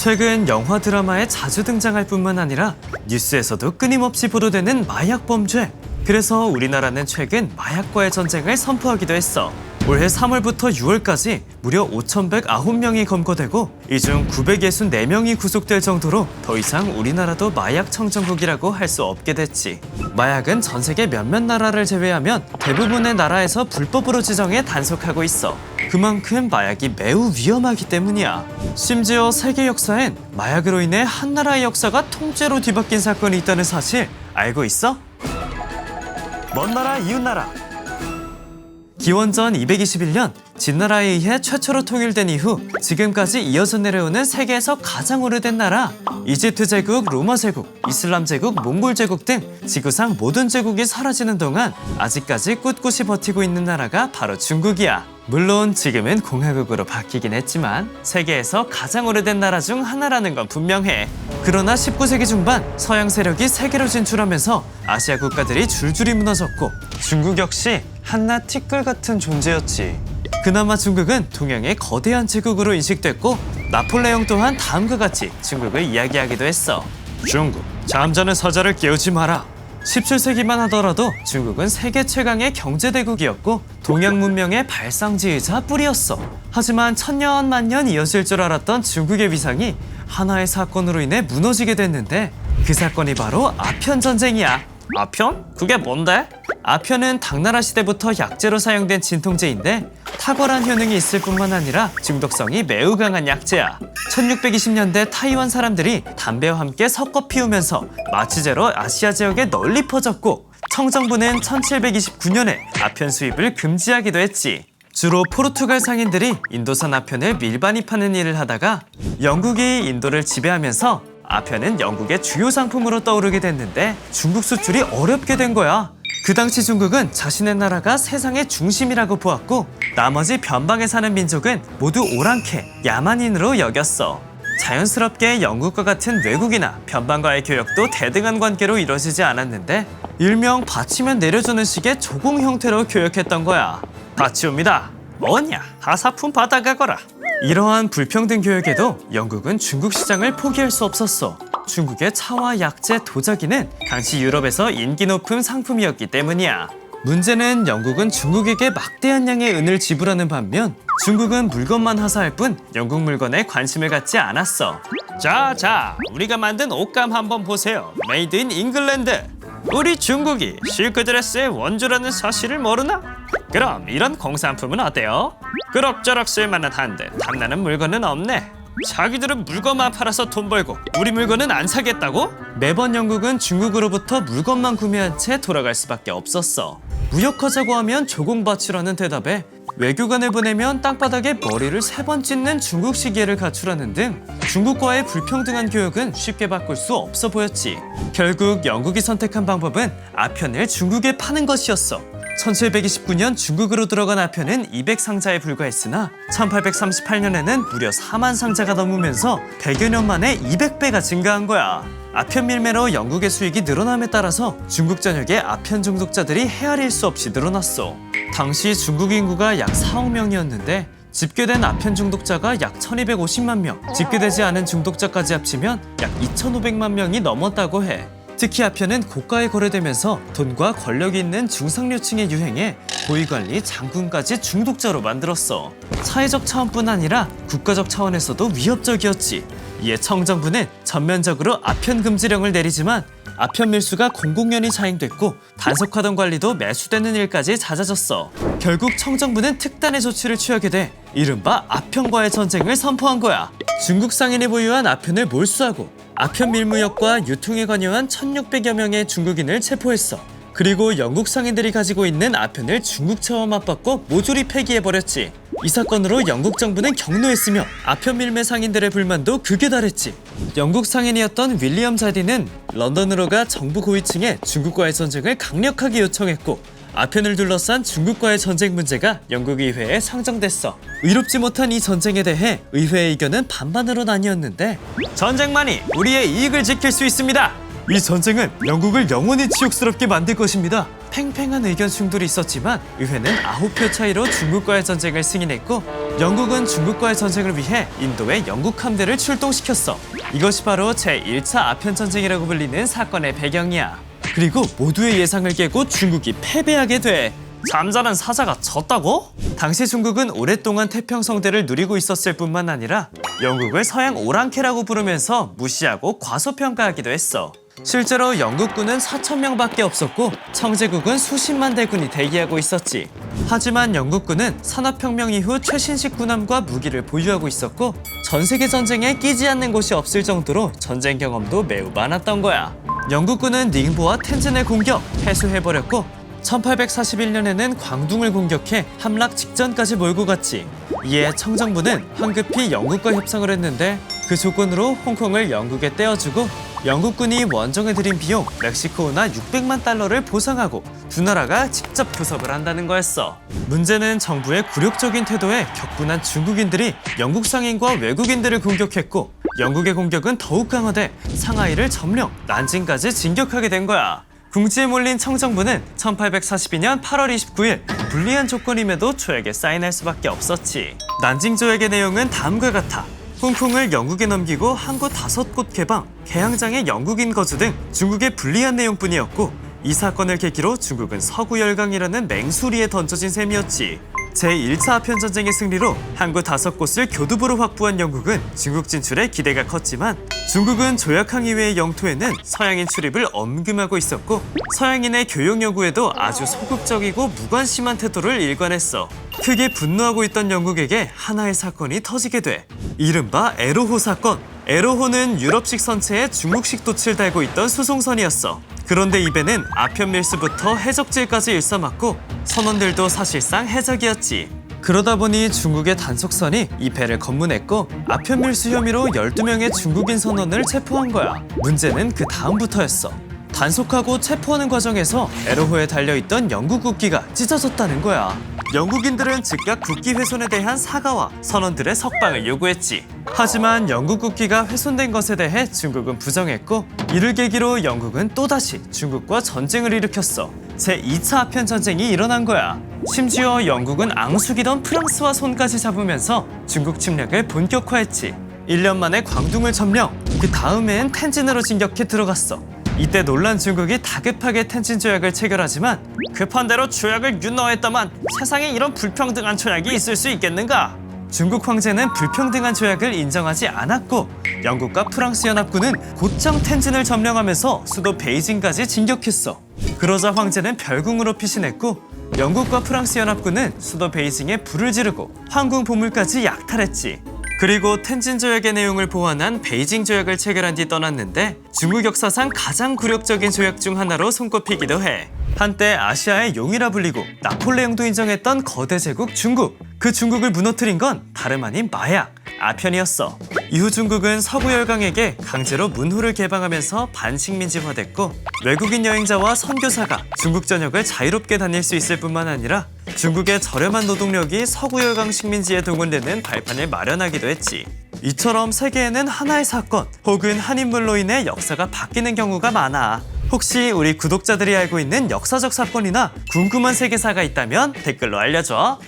최근 영화 드라마에 자주 등장할 뿐만 아니라 뉴스에서도 끊임없이 보도되는 마약 범죄. 그래서 우리나라는 최근 마약과의 전쟁을 선포하기도 했어. 올해 3월부터 6월까지 무려 5,109명이 검거되고 이 중 964명이 구속될 정도로 더 이상 우리나라도 마약 청정국이라고 할 수 없게 됐지. 마약은 전 세계 몇몇 나라를 제외하면 대부분의 나라에서 불법으로 지정해 단속하고 있어. 그만큼 마약이 매우 위험하기 때문이야. 심지어 세계 역사엔 마약으로 인해 한 나라의 역사가 통째로 뒤바뀐 사건이 있다는 사실 알고 있어? 먼 나라 이웃나라. 기원전 221년 진나라에 의해 최초로 통일된 이후 지금까지 이어져 내려오는 세계에서 가장 오래된 나라, 이집트 제국, 로마 제국, 이슬람 제국, 몽골 제국 등 지구상 모든 제국이 사라지는 동안 아직까지 꿋꿋이 버티고 있는 나라가 바로 중국이야. 물론 지금은 공화국으로 바뀌긴 했지만 세계에서 가장 오래된 나라 중 하나라는 건 분명해. 그러나 19세기 중반 서양 세력이 세계로 진출하면서 아시아 국가들이 줄줄이 무너졌고 중국 역시 한낱 티끌 같은 존재였지. 그나마 중국은 동양의 거대한 제국으로 인식됐고 나폴레옹 또한 다음과 같이 중국을 이야기하기도 했어. 중국, 잠자는 사자를 깨우지 마라. 17세기만 하더라도 중국은 세계 최강의 경제대국이었고 동양 문명의 발상지이자 뿌리였어. 하지만 천년 만년 이어질 줄 알았던 중국의 위상이 하나의 사건으로 인해 무너지게 됐는데 그 사건이 바로 아편전쟁이야. 아편? 그게 뭔데? 아편은 당나라 시대부터 약재로 사용된 진통제인데 탁월한 효능이 있을 뿐만 아니라 중독성이 매우 강한 약재야. 1620년대 타이완 사람들이 담배와 함께 섞어 피우면서 마취제로 아시아 지역에 널리 퍼졌고 청정부는 1729년에 아편 수입을 금지하기도 했지. 주로 포르투갈 상인들이 인도산 아편을 밀반입 파는 일을 하다가 영국이 인도를 지배하면서 아편은 영국의 주요 상품으로 떠오르게 됐는데 중국 수출이 어렵게 된 거야. 그 당시 중국은 자신의 나라가 세상의 중심이라고 보았고 나머지 변방에 사는 민족은 모두 오랑캐, 야만인으로 여겼어. 자연스럽게 영국과 같은 외국이나 변방과의 교역도 대등한 관계로 이루어지지 않았는데 일명 바치면 내려주는 식의 조공 형태로 교역했던 거야. 바치옵니다. 뭐냐? 하사품 받아가거라. 이러한 불평등 교역에도 영국은 중국 시장을 포기할 수 없었어. 중국의 차와 약재, 도자기는 당시 유럽에서 인기 높은 상품이었기 때문이야. 문제는 영국은 중국에게 막대한 양의 은을 지불하는 반면 중국은 물건만 하사할 뿐 영국 물건에 관심을 갖지 않았어. 자, 우리가 만든 옷감 한번 보세요. 메이드 인 잉글랜드. 우리 중국이 실크 드레스의 원조라는 사실을 모르나? 그럼 이런 공산품은 어때요? 그럭저럭 쓸만은 한데 탐나는 물건은 없네. 자기들은 물건만 팔아서 돈 벌고 우리 물건은 안 사겠다고? 매번 영국은 중국으로부터 물건만 구매한 채 돌아갈 수밖에 없었어. 무역하자고 하면 조공바치라는 대답에 외교관을 보내면 땅바닥에 머리를 3번 찢는 중국 시기를 가출하는 등 중국과의 불평등한 교역은 쉽게 바꿀 수 없어 보였지. 결국 영국이 선택한 방법은 아편을 중국에 파는 것이었어. 1729년 중국으로 들어간 아편은 200상자에 불과했으나 1838년에는 무려 4만 상자가 넘으면서 100여 년 만에 200배가 증가한 거야. 아편 밀매로 영국의 수익이 늘어남에 따라서 중국 전역의 아편 중독자들이 헤아릴 수 없이 늘어났어. 당시 중국 인구가 약 4억 명이었는데 집계된 아편 중독자가 약 1250만 명, 집계되지 않은 중독자까지 합치면 약 2500만 명이 넘었다고 해. 특히 아편은 고가에 거래되면서 돈과 권력이 있는 중상류층에 유행해 고위관리, 장군까지 중독자로 만들었어. 사회적 차원뿐 아니라 국가적 차원에서도 위협적이었지. 이에 청정부는 전면적으로 아편 금지령을 내리지만 아편 밀수가 공공연히 자행됐고 단속하던 관리도 매수되는 일까지 잦아졌어. 결국 청정부는 특단의 조치를 취하게 돼 이른바 아편과의 전쟁을 선포한 거야. 중국 상인이 보유한 아편을 몰수하고 아편 밀무역과 유통에 관여한 1600여 명의 중국인을 체포했어. 그리고 영국 상인들이 가지고 있는 아편을 중국차와 맞바꿔 모조리 폐기해버렸지. 이 사건으로 영국 정부는 격노했으며 아편 밀매 상인들의 불만도 극에 달했지. 영국 상인이었던 윌리엄 자디는 런던으로 가 정부 고위층에 중국과의 전쟁을 강력하게 요청했고 아편을 둘러싼 중국과의 전쟁 문제가 영국 의회에 상정됐어. 의롭지 못한 이 전쟁에 대해 의회의 의견은 반반으로 나뉘었는데 전쟁만이 우리의 이익을 지킬 수 있습니다. 이 전쟁은 영국을 영원히 치욕스럽게 만들 것입니다. 팽팽한 의견 충돌이 있었지만 의회는 9표 차이로 중국과의 전쟁을 승인했고 영국은 중국과의 전쟁을 위해 인도에 영국 함대를 출동시켰어. 이것이 바로 제1차 아편전쟁이라고 불리는 사건의 배경이야. 그리고 모두의 예상을 깨고 중국이 패배하게 돼. 잠자는 사자가 졌다고? 당시 중국은 오랫동안 태평성대를 누리고 있었을 뿐만 아니라 영국을 서양 오랑캐라고 부르면서 무시하고 과소평가하기도 했어. 실제로 영국군은 4,000명밖에 없었고 청제국은 수십만 대군이 대기하고 있었지. 하지만 영국군은 산업혁명 이후 최신식 군함과 무기를 보유하고 있었고 전세계 전쟁에 끼지 않는 곳이 없을 정도로 전쟁 경험도 매우 많았던 거야. 영국군은 닝보와 텐진을 공격, 회수해버렸고 1841년에는 광둥을 공격해 함락 직전까지 몰고 갔지. 이에 청정부는 황급히 영국과 협상을 했는데 그 조건으로 홍콩을 영국에 떼어주고 영국군이 원정에 들인 비용 멕시코나 600만 달러를 보상하고 두 나라가 직접 교섭을 한다는 거였어. 문제는 정부의 굴욕적인 태도에 격분한 중국인들이 영국 상인과 외국인들을 공격했고 영국의 공격은 더욱 강화돼 상하이를 점령, 난징까지 진격하게 된 거야. 궁지에 몰린 청정부는 1842년 8월 29일 불리한 조건임에도 조약에 사인할 수밖에 없었지. 난징 조약의 내용은 다음과 같아. 홍콩을 영국에 넘기고 항구 5곳 개방, 개항장에 영국인 거주 등 중국에 불리한 내용뿐이었고 이 사건을 계기로 중국은 서구열강이라는 맹수리에 던져진 셈이었지. 제1차 아편전쟁의 승리로 항구 5곳을 교두보로 확보한 영국은 중국 진출에 기대가 컸지만 중국은 조약항 이외의 영토에는 서양인 출입을 엄금하고 있었고 서양인의 교육 요구에도 아주 소극적이고 무관심한 태도를 일관했어. 크게 분노하고 있던 영국에게 하나의 사건이 터지게 돼. 이른바 에로호 사건. 에로호는 유럽식 선체에 중국식 돛을 달고 있던 수송선이었어. 그런데 이 배는 아편 밀수부터 해적질까지 일삼았고 선원들도 사실상 해적이었지. 그러다 보니 중국의 단속선이 이 배를 검문했고 아편 밀수 혐의로 12명의 중국인 선원을 체포한 거야. 문제는 그 다음부터였어. 단속하고 체포하는 과정에서 에로호에 달려있던 영국 국기가 찢어졌다는 거야. 영국인들은 즉각 국기 훼손에 대한 사과와 선원들의 석방을 요구했지. 하지만 영국 국기가 훼손된 것에 대해 중국은 부정했고 이를 계기로 영국은 또다시 중국과 전쟁을 일으켰어. 제2차 아편전쟁이 일어난 거야. 심지어 영국은 앙숙이던 프랑스와 손까지 잡으면서 중국 침략을 본격화했지. 1년 만에 광둥을 점령, 그 다음엔 텐진으로 진격해 들어갔어. 이때 놀란 중국이 다급하게 텐진 조약을 체결하지만 급한 대로 조약을 윤허했다만 세상에 이런 불평등한 조약이 있을 수 있겠는가? 중국 황제는 불평등한 조약을 인정하지 않았고 영국과 프랑스 연합군은 곧장 텐진을 점령하면서 수도 베이징까지 진격했어. 그러자 황제는 별궁으로 피신했고 영국과 프랑스 연합군은 수도 베이징에 불을 지르고 황궁 보물까지 약탈했지. 그리고 텐진 조약의 내용을 보완한 베이징 조약을 체결한 뒤 떠났는데 중국 역사상 가장 굴욕적인 조약 중 하나로 손꼽히기도 해. 한때 아시아의 용이라 불리고 나폴레옹도 인정했던 거대 제국 중국. 그 중국을 무너뜨린 건 다름 아닌 마약, 아편이었어. 이후 중국은 서구열강에게 강제로 문호를 개방하면서 반식민지화됐고 외국인 여행자와 선교사가 중국 전역을 자유롭게 다닐 수 있을 뿐만 아니라 중국의 저렴한 노동력이 서구열강 식민지에 동원되는 발판을 마련하기도 했지. 이처럼 세계에는 하나의 사건 혹은 한 인물로 인해 역사가 바뀌는 경우가 많아. 혹시 우리 구독자들이 알고 있는 역사적 사건이나 궁금한 세계사가 있다면 댓글로 알려줘.